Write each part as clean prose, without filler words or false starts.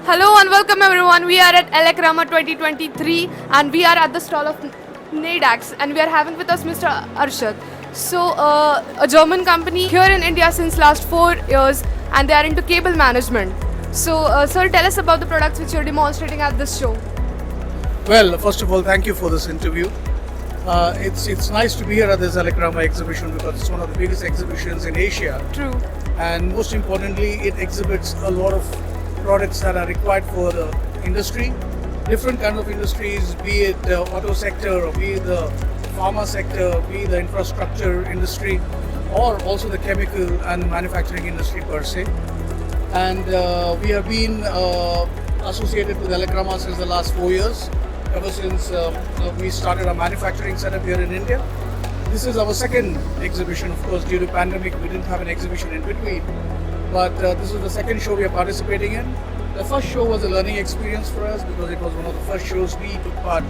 Hello and welcome everyone. We are at Elecrama 2023 and we are at the stall of Niedax and we are having with us Mr. Arshad. So, a German company here in India since last 4 years and they are into cable management. So, sir, tell us about the products which you are demonstrating at this show. Well, first of all, thank you for this interview. It's nice to be here at this Elecrama exhibition because it's one of the biggest exhibitions in Asia. True. And most importantly, it exhibits a lot of products that are required for the industry, different kind of industries, be it the auto sector or be it the pharma sector, be it the infrastructure industry, or also the chemical and manufacturing industry per se. And we have been associated with Elecrama since the last 4 years, ever since we started our manufacturing setup here in India. This is our second exhibition. Of course, due to pandemic, we didn't have an exhibition in between. But this is the second show we are participating in. The first show was a learning experience for us because it was one of the first shows we took part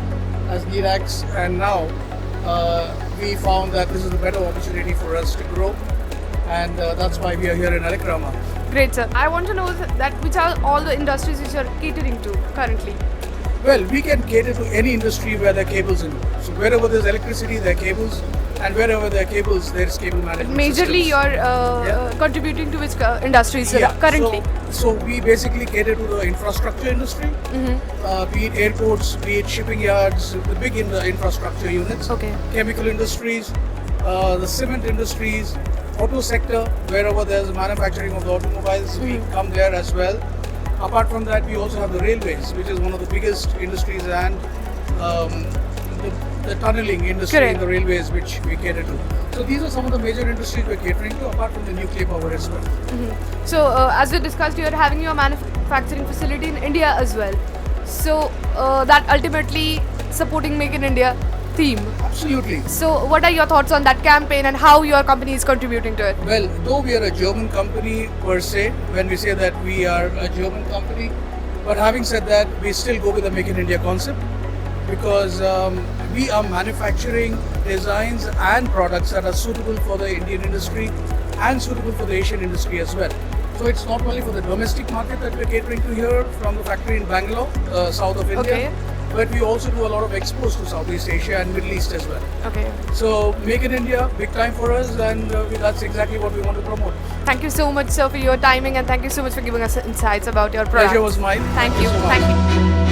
as Niedax, and now we found that this is a better opportunity for us to grow, and that's why we are here in Elecrama. Great, sir. I want to know that which are all the industries which you are catering to currently. Well, we can cater to any industry where there are cables in. So wherever there's electricity, there are cables, and wherever there are cables, there's cable management Majorly systems. you are contributing to which industries currently? So we basically cater to the infrastructure industry, be it airports, be it shipping yards, the big infrastructure units, Okay. chemical industries, the cement industries, auto sector, wherever there's manufacturing of the automobiles, we come there as well. Apart from that, we also have the railways, which is one of the biggest industries, and the tunneling industry Correct. in the railways, which we cater to. So these are some of the major industries we're catering to, apart from the nuclear power as well. So, as we discussed, you are having your manufacturing facility in India as well. So, that ultimately supporting Make in India theme. Absolutely. So, what are your thoughts on that campaign and how your company is contributing to it? Well, though we are a German company per se, when we say that we are a German company, but having said that, we still go with the Make in India concept because we are manufacturing designs and products that are suitable for the Indian industry and suitable for the Asian industry as well. So it's not only for the domestic market that we're catering to here from the factory in Bangalore, south of India, Okay. but we also do a lot of exports to Southeast Asia and Middle East as well. Okay. So Make in India, big time for us, and that's exactly what we want to promote. Thank you so much, sir, for your timing and thank you so much for giving us insights about your product. Pleasure was mine. Thank you. so much. Thank you.